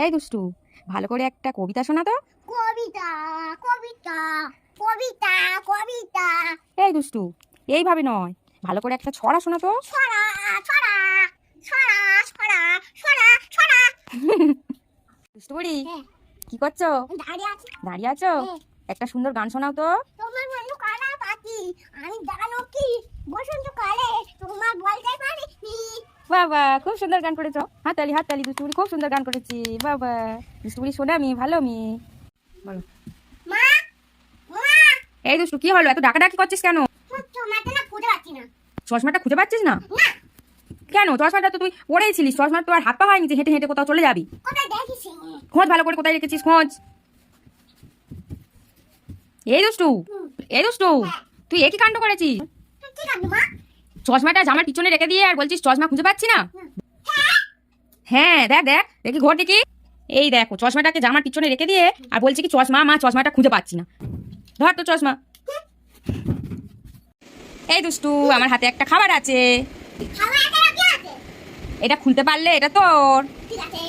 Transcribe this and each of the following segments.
এই দুষ্টু, ভালো করে একটা কবিতা শোনা তো। কবিতা কবিতা কবিতা কবিতা। এই দুষ্টু, এইভাবে নয়, ভালো করে একটা ছড়া শোনা তো। ছড়া ছড়া ছড়া ছড়া ছড়া ছড়া। দুষ্টু বুড়ি, হ্যাঁ। কি করছো? দাঁড়িয়ে আছি। দাঁড়িয়ে আছো? হ্যাঁ। একটা সুন্দর গান শোনাও তো। তোমার মনে কালা পাখি, আমি জানো কি বসন্তকালে তোমার বলতে পারিনি। বাবা, খুব সুন্দর গান করেছো। হাততালি হাততালি, দুষ্টু বুড়ি খুব সুন্দর গান করেছি। বাবা, দুষ্টু বুড়ি শোনা মেয়ে, ভালো মেয়ে। বলো। মা মা, এই দুষ্টু, কি হলো? এত ডাকাডাকি করছিস কেন? তোমাকে না খুঁজে পাচ্ছি না। চশমাটা খুঁজে পাচ্ছিস না? না, কেন? চশমাটা তো তুই পরেইছিলিস। চশমা তো আর হাত পা হয়নি যে হেঁটে হেঁটে কোথাও চলে যাবি। কোথায় দেখিস? খোঁজ ভালো করে, কোথায় রেখেছিস খোঁজ। এই দুষ্টু, এই দুষ্টু, তুই একই কাণ্ড করেছিস। কি কাণ্ড মা? চশমাটা জামার পিছনে রেখে দিয়ে আর বলছিস চশমা খুঁজে পাচ্ছি না। হ্যাঁ, দেখ দেখ দেখি, ঘর দেখি। এই দেখো, চশমাটাকে জামার পিছনে রেখে দিয়ে আর বলছি কি চশমা, মা চশমাটা খুঁজে পাচ্ছি না। ধর তো চশমা। এই দুষ্টু, আমার হাতে একটা খাবার আছে। খাবার একটা কি আছে? এটা খুলতে পারলে এটা তোর। ঠিক আছে।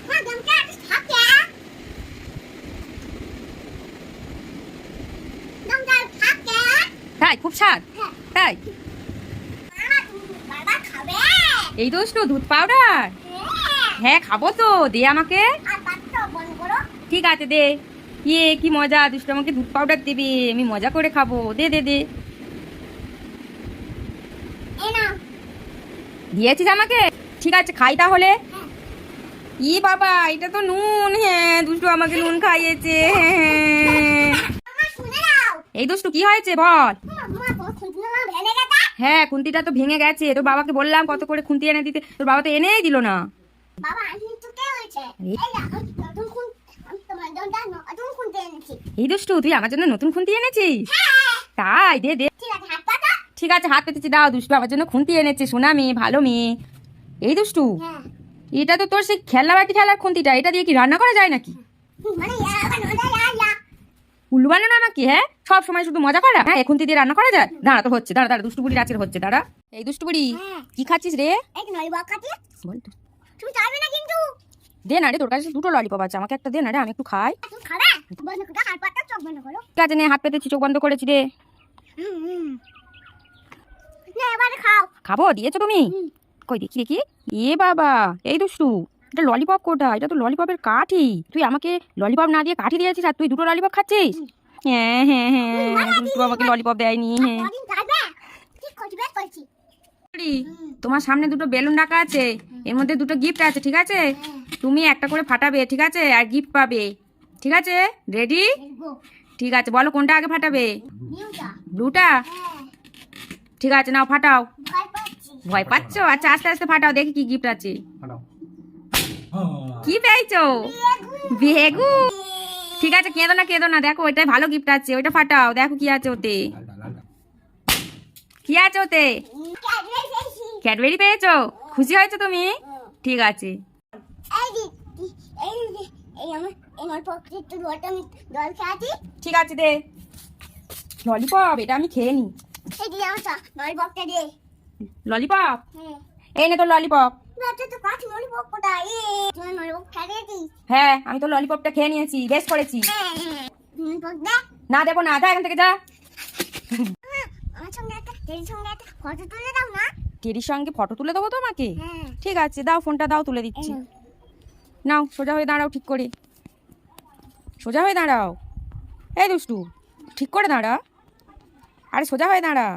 মা দমটা থাকে। দমটা থাকে। তাই? খুব স্বাদ? হ্যাঁ। তাই? মা বাবা খাবে? এই দুষ্টু, দুধ পাউডার? হ্যাঁ। হ্যাঁ, খাবো তো, দে আমাকে। আর পাত্র বন্ধ করো। ঠিক আছে, দে। ইয়ে, কি মজা, দুষ্টু আমাকে দুধ পাউডার দেবে, আমি মজা করে খাবো। দে দে দে। এই নাও। দিয়েছিস আমাকে? ঠিক আছে, খাই তাহলে। ই বাবা, এটা তো নুন। হ্যাঁ, দুষ্টু আমাকে নুন খাইয়েছে। হ্যাঁ। মা শুনে নাও। এই দুষ্টু, কি হয়েছে বল। মা তোমার খুঁজলো না ভেঙে গেছে। হ্যাঁ, খুন্তিটা তো ভেঙে গেছে। তোর বাবাকে বললাম কত করে খুন্তি এনে দিতে, তোর বাবা তো এনেই দিল না। বাবা আমি তো কে হয়েছে? এই দেখো নতুন খুন, আমি তোমার জন্য নতুন খুনতে এনেছি। এই দুষ্টু, তুই আমার জন্য নতুন খুন্তি এনেছিস? হ্যাঁ। তাই? দে দে। ঠিক আছে, হাত পাতা। ঠিক আছে, হাত পেতেছি, দাও। দুষ্টু আমার জন্য খুন্তি এনেছে, সোনা মেয়ে, ভালো মেয়ে। এই দুষ্টু, হ্যাঁ। এটা তো তোর সেই খেলনা বাটি খেলার খুন্তিটা। এটা দিয়ে কি রান্না করা যায় নাকি? মানে ইয়া। উল্লু বানানো আমাকে? হ্যাঁ, সব সময় শুধু মজা করা। হ্যাঁ, খুন্তি দিয়ে রান্না করা যায়? দাঁড়া তো, হচ্ছে। দাঁড়া দাঁড়া, দুষ্টু বুড়ির আজকের হচ্ছে, দাঁড়া। এই দুষ্টু বুড়ি, হ্যাঁ। কি খাচ্ছিস রে? এই ললিপপ খাচ্ছি। বল তো। তুমি চাইবে না কিন্তু। দে না রে, তোর কাছে দুটো ললিপপ আছে, আমাকে একটা দে না রে, আমি একটু খাই। তুমি খাবে? বন্ধ করো, হাত পাতা, চোখ বন্ধ করো। ঠিক আছে, নে, হাত পেতেছি, চোখ বন্ধ করেছি রে। না এবারে খাও। খাবো? দিয়েছো তুমি? কই দেখি দেখি। এ বাবা, এই দুষ্টু, এটা ললিপপ কোটা? এটা তো ললিপপের কাঠি। তুই আমাকে ললিপপ না দিয়ে কাঠি দিয়েছিস, আর তুই দুটো ললিপপ খাচ্ছিস? হ্যাঁ হ্যাঁ হ্যাঁ, দুষ্টু আমাকে ললিপপ দেয়নি। হ্যাঁ। কদিন চাইবে? ঠিক করছি, বেশ করছি। তোমার সামনে দুটো বেলুন রাখা আছে, এর মধ্যে দুটো গিফট আছে, ঠিক আছে? তুমি একটা করে ফাটাবে, ঠিক আছে? আর গিফট পাবে, ঠিক আছে? রেডি? ঠিক আছে, বলো কোনটা আগে ফাটাবে? নিউটা। ব্লুটা? হ্যাঁ। ঠিক আছে, নাও ফাটাও। ভয় পাচ্ছি। ভয় পাচ্ছ? আচ্ছা, আস্তে আস্তে ফাটাও, দেখি কি গিফট আছে। কি পেয়েছো? বেগু? ঠিক আছে, কেঁদো না কেঁদো না, দেখো ওইটাই ভালো গিফট আছে, ওইটা ফাটাও, দেখো কি আছে ওতে। কি আছে ওতে? ক্যাডবেরি পেয়েছো? খুশি হয়েছো তুমি? ঠিক আছে। ঠিক আছে, দে ললিপপ, এটা আমি খেয়ে নি। ললিপপ, এই নে তোর ললিপপ। হ্যাঁ, আমি তো ললিপপটা খেয়ে নিয়েছি, বেশ করেছি। না দেবো না, যা এখান থেকে, যা। টেরির সঙ্গে ফটো তুলে দেবো তোমাকে? ঠিক আছে, দাও ফোনটা, দাও, তুলে দিচ্ছি। নাও, সোজা হয়ে দাঁড়াও, ঠিক করে সোজা হয়ে দাঁড়াও। এই দুষ্টু, ঠিক করে দাঁড়া। আরে সোজা হয়ে দাঁড়া।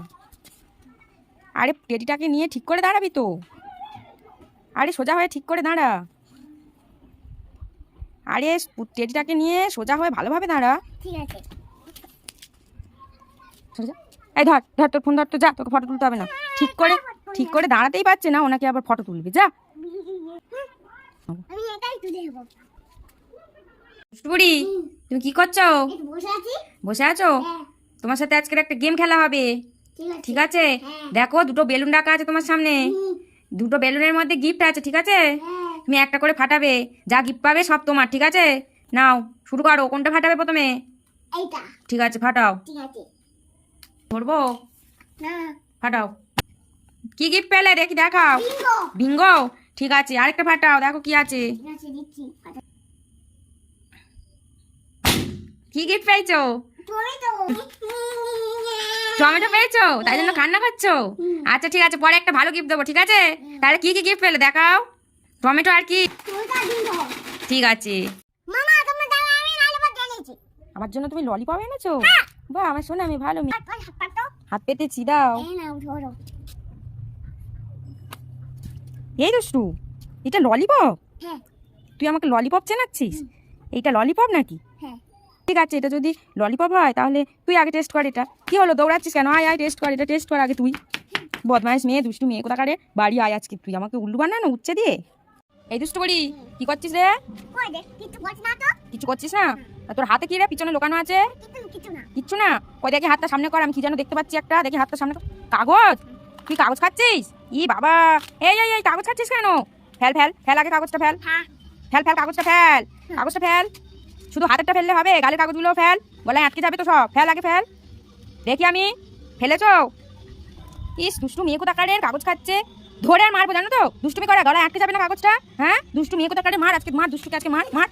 আরে টেডিটাকে নিয়ে ঠিক করে দাঁড়াবি তো। আরে সোজা হয়ে ঠিক করে দাঁড়া। আরে টেডিটাকে নিয়ে সোজা হয়ে ভালোভাবে দাঁড়া। ঠিক আছে। সোজা। এই ধর ধর, তোর ফোন ধর তো, যা, তোকে ফটো তুলতে হবে না। ঠিক করে দাঁড়াতেই পারছে না, ওনাকে আবার ফটো তুলবি, যা। আমি এটাই তুলে দেবো। বুড়ি, তুমি কি করছো? একটু বসে আছি। বসে আছো? হ্যাঁ। তোমার সাথে আজকের একটা গেম খেলা হবে, ঠিক আছে? হ্যাঁ। দেখো, দুটো বেলুন রাখা আছে তোমার সামনে। দুটো বেলুনের মধ্যে গিফট আছে, ঠিক আছে? হ্যাঁ। তুমি একটা করে ফাটাবে, যা গিফট পাবে সব তোমার, ঠিক আছে? নাও, শুরু করো, কোনটা ফাটাবে প্রথমে? এইটা। ঠিক আছে, ফাটাও। ঠিক আছে। ধরবো? না। ফাটাও। কি গিফট পেলে দেখি দেখাও। বিঙ্গো। বিঙ্গো, ঠিক আছে আরেকটা ফাটাও দেখো কি আছে। ঠিক আছে দিচ্ছি। কি গিফট পেয়েছো? টমেটো। টমেটো পেয়েছো, তাই জন্য কান্না করছো? আচ্ছা ঠিক আছে, পরে একটা ভালো গিফট দেবো, ঠিক আছে? তাহলে কি কি গিফট পেলে দেখাও। টমেটো আর কি? ফুলটা বিঙ্গো। ঠিক আছে। মামা তোমরা দাও, আমি ললিপপ এনেছি। আমার জন্য তুমি ললিপপ এনেছো? হ্যাঁ। বাহ, আমার শোনো আমি ভালো মেয়ে। হাত পাতো। হাত পেতেছি, দাও। এই নাও ধরো। এই দুষ্টু, এটা ললিপপ? হ্যাঁ। তুই আমাকে ললিপপ চেনাচ্ছিস? এইটা ললিপপ নাকি? হ্যাঁ। ঠিক আছে, এটা যদি ললিপপ হয় তাহলে তুই আগে টেস্ট কর। এটা কি হলো, দৌড়াচ্ছিস কেন? আয় আয় টেস্ট কর, এটা টেস্ট কর আগে তুই। বদমাইশ মেয়ে, দুষ্টু মেয়ে কোথাকারে, বাড়ি আয় আজকে তুই আমাকে উল্লু বানানো উচ্ছে দিয়ে। এই দুষ্টু করি, কি করছিস রে? কই দেখ কিছু করছ না তো? কিছু করছিস না? তা তোর হাতে কি রে, পিছনে লোকানো আছে? কিছু না। কিচ্ছু না? কই দেখি হাতটা সামনে কর, আমি কি যেন দেখতে পাচ্ছি একটা, দেখি হাতটা সামনে কর। কাগজ? তুই কাগজ খাচ্ছিস? ই বাবা, এই এই এই কাগজ খাচ্ছিস কেন? ফেল ফেল ফেল, আগে কাগজটা ফেল। হ্যাঁ। ফেল ফেল কাগজটা ফেল, কাগজটা ফেল। শুধু হাতেরটা ফেললে হবে? গালের কাগজগুলো ফেল, গলায় আটকে যাবে তো সব। ফেল আগে ফেল, দেখি আমি। ফেলেছো? ইস দুষ্টু মেয়ে কোথাকারের, কাগজ খাচ্ছে। ধরে আর মারবো জানো তো, দুষ্টুমি করে, গলায় আটকে যাবে না কাগজটা। হ্যাঁ দুষ্টু মেয়ে কোথাকারে, মার আজকে, মার দুষ্টুকে আজকে, মার মার।